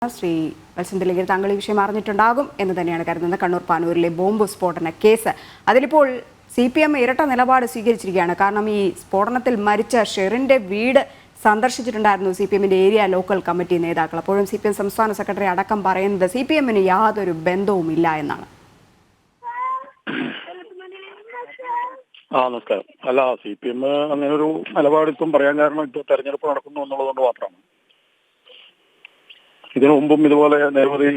ശ്രീ വത്സന്തലിംഗൻ താങ്കൾ ഈ വിഷയം അറിഞ്ഞിട്ടുണ്ടാകും എന്ന് തന്നെയാണ് കരുതുന്നത്. കണ്ണൂർ പാനൂരിലെ ബോംബ് സ്ഫോടന കേസ് അതിലിപ്പോൾ CPM ഇരട്ട നിലപാട് സ്വീകരിച്ചിരിക്കുകയാണ്. കാരണം ഈ സ്ഫോടനത്തിൽ മരിച്ച ഷെറിന്റെ വീട് സന്ദർശിച്ചിട്ടുണ്ടായിരുന്നു CPMന്റെ ഏരിയ ലോക്കൽ കമ്മിറ്റി നേതാക്കൾ. അപ്പോഴും CPM സംസ്ഥാന സെക്രട്ടറി അടക്കം പറയുന്നത് CPMന് യാതൊരു ബന്ധവുമില്ല എന്നാണ്. നമസ്കാരം. അല്ല, CPM അങ്ങനെ ഒരു നിലപാടിപ്പം പറയാൻ കാരണം ഇപ്പോൾ തെരഞ്ഞെടുപ്പ് നടക്കുന്നു എന്നുള്ളതുകൊണ്ട് മാത്രമാണ്. ഇതിനു മുമ്പും ഇതുപോലെ നിരവധി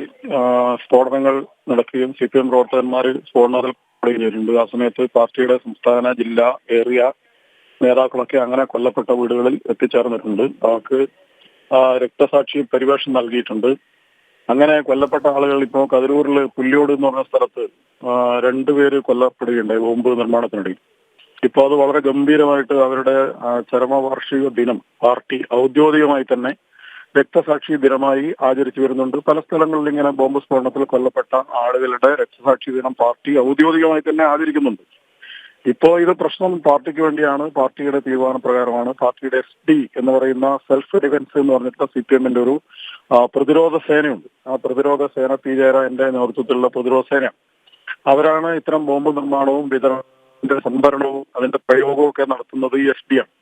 സ്ഫോടനങ്ങൾ നടക്കുകയും CPM പ്രവർത്തകന്മാർ സ്ഫോടനത്തിൽ ചെയ്തിട്ടുണ്ട്. ആ സമയത്ത് പാർട്ടിയുടെ സംസ്ഥാന, ജില്ലാ, ഏറിയ നേതാക്കളൊക്കെ അങ്ങനെ കൊല്ലപ്പെട്ട വീടുകളിൽ എത്തിച്ചേർന്നിട്ടുണ്ട്. അവർക്ക് രക്തസാക്ഷി പരിവേഷം നൽകിയിട്ടുണ്ട്. അങ്ങനെ കൊല്ലപ്പെട്ട ആളുകൾ ഇപ്പോൾ കതിരൂരിൽ പുല്ലിയോട് എന്ന് പറഞ്ഞ സ്ഥലത്ത് 2 പേര് കൊല്ലപ്പെടുകയുണ്ടായി ബോംബ് നിർമ്മാണത്തിനിടയിൽ. ഇപ്പോൾ അത് വളരെ ഗംഭീരമായിട്ട് അവരുടെ ചരമവാർഷിക ദിനം പാർട്ടി ഔദ്യോഗികമായി തന്നെ രക്തസാക്ഷി ദിനമായി ആചരിച്ചു വരുന്നുണ്ട്. പല സ്ഥലങ്ങളിൽ ഇങ്ങനെ ബോംബ് സ്ഫോടനത്തിൽ കൊല്ലപ്പെട്ട ആളുകളുടെ രക്തസാക്ഷി ദിനം പാർട്ടി ഔദ്യോഗികമായി തന്നെ ആചരിക്കുന്നുണ്ട്. ഇപ്പോ ഇത് പ്രശ്നം പാർട്ടിക്ക് വേണ്ടിയാണ്, പാർട്ടിയുടെ തീരുമാനപ്രകാരമാണ്. പാർട്ടിയുടെ SD എന്ന് പറയുന്ന സെൽഫ് ഡിഫൻസ് എന്ന് പറഞ്ഞിട്ട് CPMന്റെ ഒരു പ്രതിരോധ സേനയുണ്ട്. ആ പ്രതിരോധ സേന P ജയരാജന്റെ നേതൃത്വത്തിലുള്ള പ്രതിരോധ സേനയാണ്. അവരാണ് ഇത്തരം ബോംബ് നിർമ്മാണവും വിതരണത്തിന്റെ സംഭരണവും അതിന്റെ പ്രയോഗവും ഒക്കെ നടത്തുന്നത് ഈ SD ആണ്.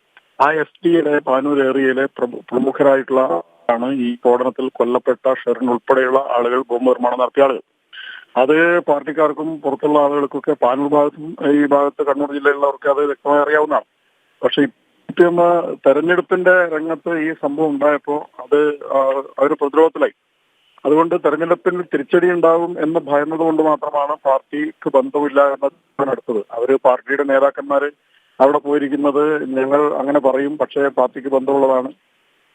ആ SD-യുടെ പാനൂർ ഏരിയയിലെ പ്രമുഖരായിട്ടുള്ള ആണ് ഈ സ്ഫോടനത്തിൽ കൊല്ലപ്പെട്ട ഷെറിൻ ഉൾപ്പെടെയുള്ള ആളുകൾ ബോംബ് നിർമ്മാണം നടത്തിയ ആളുകൾ. അത് പാർട്ടിക്കാർക്കും പുറത്തുള്ള ആളുകൾക്കൊക്കെ പാനൂർ ഭാഗത്തും ഈ ഭാഗത്ത് കണ്ണൂർ ജില്ലയിലുള്ളവർക്ക് അത് വ്യക്തമായി അറിയാവുന്നതാണ്. പക്ഷെ CPM തെരഞ്ഞെടുപ്പിന്റെ രംഗത്ത് ഈ സംഭവം ഉണ്ടായപ്പോൾ അത് അവർ പ്രതിരോധത്തിലായി. അതുകൊണ്ട് തെരഞ്ഞെടുപ്പിൽ തിരിച്ചടി ഉണ്ടാകും എന്ന് ഭയന്നത് കൊണ്ട് മാത്രമാണ് പാർട്ടിക്ക് ബന്ധമില്ല എന്ന എടുത്തത്. അവര് പാർട്ടിയുടെ നേതാക്കന്മാര് അവിടെ പോയിരിക്കുന്നത് ഞങ്ങൾ അങ്ങനെ പറയും, പക്ഷേ പാർട്ടിക്ക് ബന്ധമുള്ളതാണ്,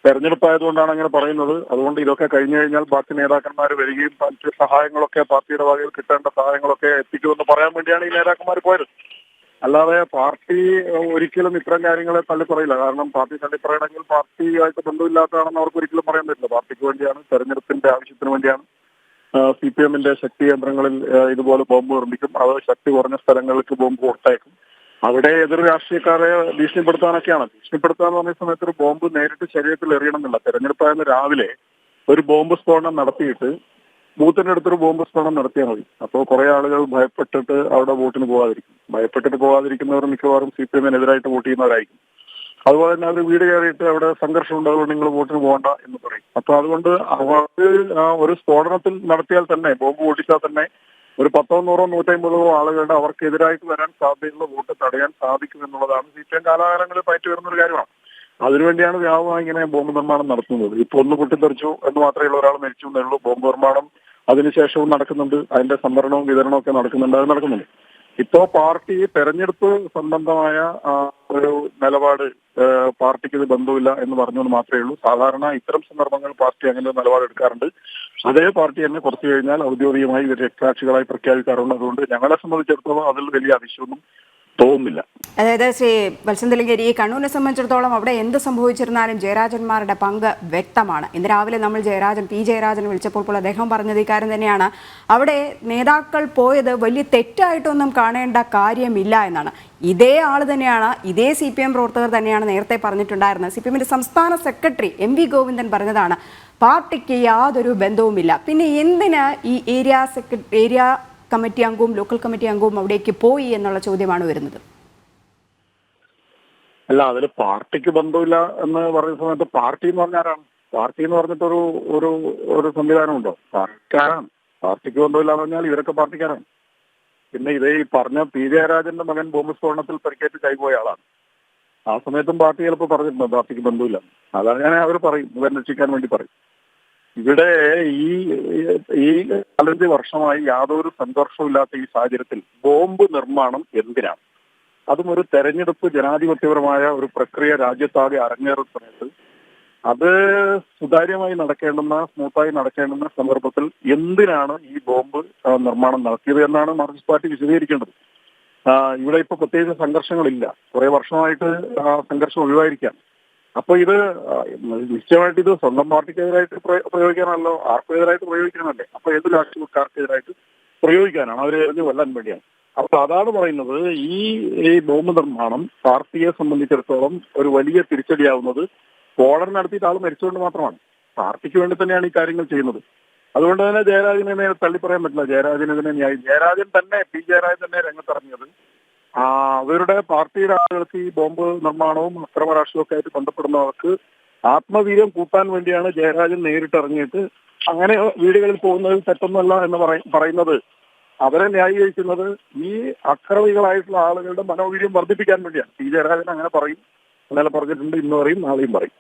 തെരഞ്ഞെടുപ്പായതുകൊണ്ടാണ് അങ്ങനെ പറയുന്നത്. അതുകൊണ്ട് ഇതൊക്കെ കഴിഞ്ഞു കഴിഞ്ഞാൽ ബാക്കി നേതാക്കന്മാർ വരികയും മറ്റ് സഹായങ്ങളൊക്കെ പാർട്ടിയുടെ വകയിൽ കിട്ടേണ്ട സഹായങ്ങളൊക്കെ എത്തിക്കുമെന്ന് പറയാൻ വേണ്ടിയാണ് ഈ നേതാക്കന്മാർ പോയത്. അല്ലാതെ പാർട്ടി ഒരിക്കലും ഇത്തരം കാര്യങ്ങളെ തള്ളിപ്പറയില്ല. കാരണം പാർട്ടി തള്ളിപ്പറയണമെങ്കിൽ പാർട്ടിയായിട്ട് ബന്ധമില്ലാത്തതാണെന്ന് അവർക്ക് ഒരിക്കലും പറയാൻ പറ്റില്ല. പാർട്ടിക്ക് വേണ്ടിയാണ്, തെരഞ്ഞെടുപ്പിന്റെ ആവശ്യത്തിന് വേണ്ടിയാണ്. CPMന്റെ ശക്തി കേന്ദ്രങ്ങളിൽ ഇതുപോലെ ബോംബ് നിർമ്മിക്കും. അത് ശക്തി കുറഞ്ഞ സ്ഥലങ്ങൾക്ക് ബോംബ് കൊടുത്തയക്കും. അവിടെ എതിർ രാഷ്ട്രീയക്കാരെ ഭീഷണിപ്പെടുത്താനൊക്കെയാണ്. ഭീഷണിപ്പെടുത്താന്ന് പറഞ്ഞ സമയത്ത് ഒരു ബോംബ് നേരിട്ട് ശരീരത്തിൽ എറിയണമെന്നില്ല. തെരഞ്ഞെടുപ്പായെന്ന് രാവിലെ ഒരു ബോംബ് സ്ഫോടനം നടത്തിയിട്ട് ബൂത്തിന്റെ അടുത്തൊരു ബോംബ് സ്ഫോടനം നടത്തിയാൽ മതി. അപ്പോൾ കുറെ ആളുകൾ ഭയപ്പെട്ടിട്ട് അവിടെ വോട്ടിന് പോകാതിരിക്കും. ഭയപ്പെട്ടിട്ട് പോകാതിരിക്കുന്നവർ മിക്കവാറും CPMനെതിരായിട്ട് വോട്ട് ചെയ്യുന്നവരായിരിക്കും. അതുപോലെ തന്നെ അവർ വീട് കയറിയിട്ട് അവിടെ സംഘർഷം ഉണ്ടാകുമ്പോൾ നിങ്ങൾ വോട്ടിന് പോകണ്ട എന്ന് പറയും. അപ്പൊ അതുകൊണ്ട് അവർക്ക് ഒരു സ്ഫോടനത്തിൽ നടത്തിയാൽ തന്നെ, ബോംബ് പൊട്ടിച്ചാൽ തന്നെ ഒരു 100, 100, 150 ആളുകളുടെ അവർക്കെതിരായിട്ട് വരാൻ സാധ്യതയുള്ള വോട്ട് തടയാൻ സാധിക്കും എന്നുള്ളതാണ് CPM കാലാകാലങ്ങളിൽ പയറ്റി വരുന്ന ഒരു കാര്യമാണ്. അതിനുവേണ്ടിയാണ് വ്യാപകമായി ഇങ്ങനെ ബോംബ് നിർമ്മാണം നടത്തുന്നത്. ഇപ്പൊ ഒന്ന് പൊട്ടിത്തെറിച്ചു എന്ന് മാത്രമേ ഉള്ളൂ, ഒരാൾ മരിച്ചു എന്നേ ഉള്ളൂ. ബോംബ് നിർമ്മാണം അതിനുശേഷവും നടക്കുന്നുണ്ട്, അതിന്റെ സംഭരണവും വിതരണവും ഒക്കെ നടക്കുന്നുണ്ട്, അത് നടക്കുന്നുണ്ട്. ഇപ്പോ പാർട്ടി തെരഞ്ഞെടുപ്പ് സംബന്ധമായ ഒരു നിലപാട് പാർട്ടിക്ക് ഇത് ബന്ധമില്ല എന്ന് പറഞ്ഞുകൊണ്ട് മാത്രമേ ഉള്ളൂ. സാധാരണ ഇത്തരം സന്ദർഭങ്ങൾ പാർട്ടി അങ്ങനെ നിലപാട് എടുക്കാറുണ്ട്. അതേ പാർട്ടി തന്നെ കുറച്ചു കഴിഞ്ഞാൽ ഔദ്യോഗികമായി ഇവർ രക്തസാക്ഷികളായി പ്രഖ്യാപിക്കാറുണ്ട്. അതുകൊണ്ട് ഞങ്ങളെ സംബന്ധിച്ചിടത്തോളം അതിൽ വലിയ അതിശയൊന്നും തോന്നുന്നില്ല. അതായത് ശ്രീ വത്സന്തലിംഗൻ, ഈ കണ്ണൂരിനെ സംബന്ധിച്ചിടത്തോളം അവിടെ എന്ത് സംഭവിച്ചിരുന്നാലും ജയരാജന്മാരുടെ പങ്ക് വ്യക്തമാണ്. ഇന്ന് രാവിലെ നമ്മൾ P ജയരാജൻ വിളിച്ചപ്പോൾ അദ്ദേഹം പറഞ്ഞത് ഇക്കാര്യം തന്നെയാണ്. അവിടെ നേതാക്കൾ പോയത് വലിയ തെറ്റായിട്ടൊന്നും കാണേണ്ട കാര്യമില്ല എന്നാണ്. ഇതേ ആൾ തന്നെയാണ്, ഇതേ CPM പ്രവർത്തകർ തന്നെയാണ് നേരത്തെ പറഞ്ഞിട്ടുണ്ടായിരുന്നത്. CPMന്റെ സംസ്ഥാന സെക്രട്ടറി MV ഗോവിന്ദൻ പറഞ്ഞതാണ് പാർട്ടിക്ക് യാതൊരു ബന്ധവുമില്ല. പിന്നെ എന്തിന് ഈ ഏരിയ കമ്മിറ്റി അംഗവും ലോക്കൽ കമ്മിറ്റി അംഗവും അവിടേക്ക് പോയി എന്നുള്ള ചോദ്യമാണ് വരുന്നത്. അല്ല, അതിൽ പാർട്ടിക്ക് ബന്ധമില്ല എന്ന് പറയുന്ന സമയത്ത് പാർട്ടി എന്ന് പറഞ്ഞാൽ ആരാണ്? പാർട്ടി എന്ന് പറഞ്ഞിട്ടൊരു ഒരു ഒരു സംവിധാനമുണ്ടോ? പാർട്ടിക്കാരാണ്. പാർട്ടിക്ക് ബന്ധമില്ല എന്ന് പറഞ്ഞാൽ ഇവരൊക്കെ പാർട്ടിക്കാരാണ്. പിന്നെ ഇതേ ഈ പറഞ്ഞ P ജയരാജന്റെ മകൻ ബോംബ് സ്ഫോടനത്തിൽ പരിക്കേറ്റ് കൈപോയ ആളാണ്. ആ സമയത്തും പാർട്ടി ചിലപ്പോൾ പറഞ്ഞിട്ടുണ്ടോ പാർട്ടിക്ക് ബന്ധമില്ല? അതാണ് ഞാൻ അവർ പറയും, ഇവരെ രക്ഷിക്കാൻ വേണ്ടി പറയും. ഇവിടെ ഈ 15 വർഷമായി യാതൊരു സംഘർഷവും ഇല്ലാത്ത ഈ സാഹചര്യത്തിൽ ബോംബ് നിർമ്മാണം എന്തിനാണ്? അതും ഒരു തെരഞ്ഞെടുപ്പ് ജനാധിപത്യപരമായ ഒരു പ്രക്രിയ രാജ്യത്താകെ അരങ്ങേറുന്ന സമയത്ത് അത് സുതാര്യമായി നടക്കേണ്ടുന്ന, സ്മൂത്തായി നടക്കേണ്ടുന്ന സന്ദർഭത്തിൽ എന്തിനാണ് ഈ ബോംബ് നിർമ്മാണം നടത്തിയത് എന്നാണ് മാർക്സിസ്റ്റ് പാർട്ടി വിശദീകരിക്കേണ്ടത്. ഇവിടെ ഇപ്പൊ പ്രത്യേകിച്ച് സംഘർഷങ്ങളില്ല, കുറെ വർഷമായിട്ട് സംഘർഷം ഒഴിവായിരിക്കാം. അപ്പൊ ഇത് നിശ്ചയമായിട്ട് ഇത് സ്വന്തം പാർട്ടിക്കെതിരായിട്ട് പ്രയോഗിക്കാനല്ലോ, ആർക്കെതിരായിട്ട് പ്രയോഗിക്കാനല്ലേ? അപ്പൊ ഏത് രാഷ്ട്രീയക്കാർക്കെതിരായിട്ട് പ്രയോഗിക്കാനാണ്, അവരെ എറിഞ്ഞ് കൊല്ലാൻ വേണ്ടിയാണ്. അപ്പൊ അതാണ് പറയുന്നത്, ഈ ബോംബ് നിർമ്മാണം പാർട്ടിയെ സംബന്ധിച്ചിടത്തോളം ഒരു വലിയ തിരിച്ചടിയാവുന്നത് സ്ഫോടനം നടത്തിയിട്ട് ആൾ മരിച്ചുകൊണ്ട് മാത്രമാണ്. പാർട്ടിക്ക് വേണ്ടി തന്നെയാണ് ഈ കാര്യങ്ങൾ ചെയ്യുന്നത്. അതുകൊണ്ട് തന്നെ ജയരാജനെ തള്ളി പറയാൻ പറ്റില്ല. ജയരാജനെ ജയരാജൻ തന്നെ, പി ജയരാജൻ തന്നെ രംഗത്തിറങ്ങിയത് അവരുടെ പാർട്ടിയുടെ ആളുകൾക്ക് ഈ ബോംബ് നിർമ്മാണവും അക്രമരാഷ്ട്രീയവും ഒക്കെ ആയിട്ട് ബന്ധപ്പെടുന്നവർക്ക് ആത്മവീര്യം കൂട്ടാൻ വേണ്ടിയാണ് ജയരാജൻ നേരിട്ടിറങ്ങിയിട്ട് അങ്ങനെ വീടുകളിൽ പോകുന്നതിൽ തെറ്റൊന്നുമല്ല എന്ന് പറയുന്നത്. അവരെ ന്യായീകരിക്കുന്നത് ഈ അക്രമികളായിട്ടുള്ള ആളുകളുടെ മനോവീര്യം വർദ്ധിപ്പിക്കാൻ വേണ്ടിയാണ്. പി ജയരാജൻ അങ്ങനെ പറയും, ഇന്നലെ പറഞ്ഞിട്ടുണ്ട്, ഇന്ന് പറയും, നാളെയും പറയും.